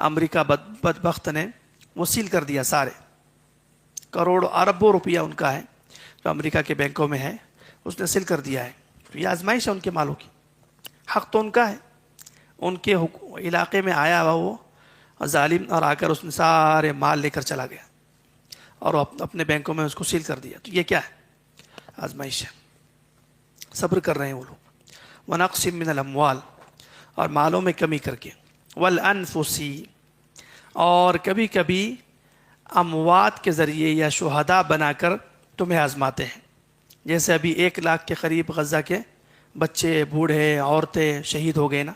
امریکہ بدبخت نے وہ سیل کر دیا، سارے کروڑ اربوں روپیہ ان کا ہے جو امریکہ کے بینکوں میں ہے، اس نے سیل کر دیا ہے۔ یہ آزمائش ہے ان کے مالوں کی، حق تو ان کا ہے، ان کے علاقے میں آیا ہوا وہ ظالم اور آ کر اس نے سارے مال لے کر چلا گیا اور اپنے بینکوں میں اس کو سیل کر دیا۔ تو یہ کیا ہے؟ آزمائش ہے۔ صبر کر رہے ہیں وہ لوگ۔ وَنَقْصٍ مِّنَ الْأَمْوَالِ، اور مالوں میں کمی کر کے، وَالْأَنفُسِ، اور کبھی کبھی اموات کے ذریعے یا شہداء بنا کر تمہیں آزماتے ہیں۔ جیسے ابھی 1 لاکھ کے قریب غزہ کے بچے، بوڑھے، عورتیں شہید ہو گئے نا،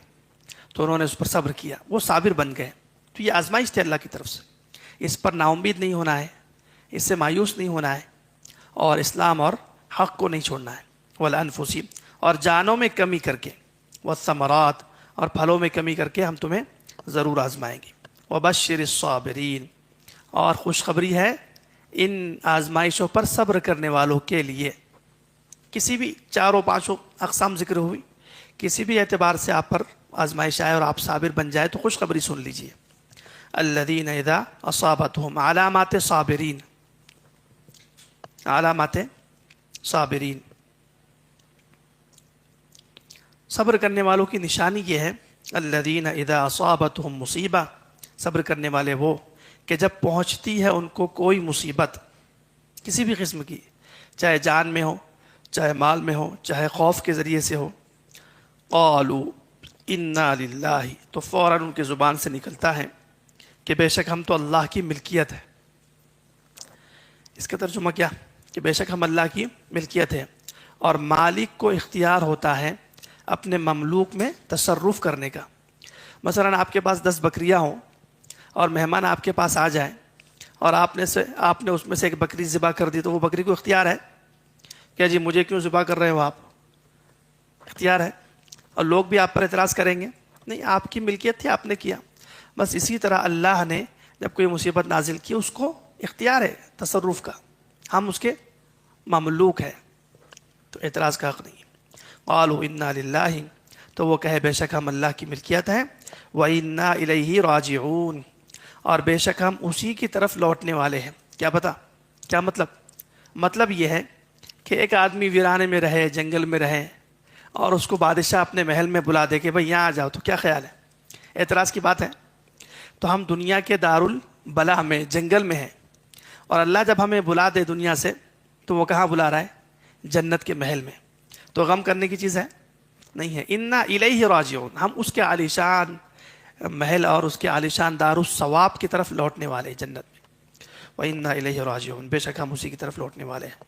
تو انہوں نے اس پر صبر کیا، وہ صابر بن گئے۔ تو یہ آزمائش تھی اللہ کی طرف سے، اس پر نا امید نہیں ہونا ہے، اس سے مایوس نہیں ہونا ہے، اور اسلام اور حق کو نہیں چھوڑنا ہے۔ والانفس، اور جانوں میں کمی کر کے، والثمرات، اور پھلوں میں کمی کر کے ہم تمہیں ضرور آزمائیں گے۔ وبشر الصابرین، اور خوشخبری ہے ان آزمائشوں پر صبر کرنے والوں کے لیے۔ کسی بھی 4 و 5 اقسام ذکر ہوئی، کسی بھی اعتبار سے آپ پر آزمائش آئے اور آپ صابر بن جائے تو خوشخبری سن لیجئے۔ الذین اذا اصابتهم علامات صابرین، علامات صابرین، صبر کرنے والوں کی نشانی یہ ہے، الذین اذا اصابتهم مصیبہ، صبر کرنے والے وہ کہ جب پہنچتی ہے ان کو کوئی مصیبت کسی بھی قسم کی، چاہے جان میں ہو، چاہے مال میں ہو، چاہے خوف کے ذریعے سے ہو، قالوا انا للہ، تو فوراً ان کی زبان سے نکلتا ہے کہ بے شک ہم تو اللہ کی ملکیت ہے۔ اس کا ترجمہ کیا؟ کہ بے شک ہم اللہ کی ملکیت ہے، اور مالک کو اختیار ہوتا ہے اپنے مملوک میں تصرف کرنے کا۔ مثلا آپ کے پاس 10 بکریاں ہوں اور مہمان آپ کے پاس آ جائیں اور آپ نے اس میں سے ایک بکری ذبح کر دی، تو وہ بکری کو اختیار ہے کیا جی مجھے کیوں ذبح کر رہے ہو آپ؟ اختیار ہے، اور لوگ بھی آپ پر اعتراض کریں گے نہیں، آپ کی ملکیت تھی، آپ نے کیا۔ بس اسی طرح اللہ نے جب کوئی مصیبت نازل کی اس کو اختیار ہے تصرف کا، ہم اس کے مملوک ہیں، تو اعتراض کا حق نہیں۔ قالوا انا للہ، تو وہ کہے بے شک ہم اللہ کی ملکیت ہیں، وَإِنَّا إِلَيْهِ رَاجِعُونَ، اور بے شک ہم اسی کی طرف لوٹنے والے ہیں۔ کیا پتا کیا مطلب یہ ہے کہ ایک آدمی ویرانے میں رہے، جنگل میں رہے، اور اس کو بادشاہ اپنے محل میں بلا دے کہ بھئی یہاں آ جاؤ، تو کیا خیال ہے؟ اعتراض کی بات ہے۔ تو ہم دنیا کے دارالبلا میں، جنگل میں ہیں، اور اللہ جب ہمیں بلا دے دنیا سے تو وہ کہاں بلا رہا ہے؟ جنت کے محل میں۔ تو غم کرنے کی چیز ہے نہیں ہے۔ انا الیہ راجعون، ہم اس کے عالیشان محل اور اس کے عالیشان دار الثواب کی طرف لوٹنے والے ہیں جنت میں۔ وَإِنَّا إِلَيْهِ رَاجِعُونَ، بے شک ہم اسی کی طرف لوٹنے والے ہیں۔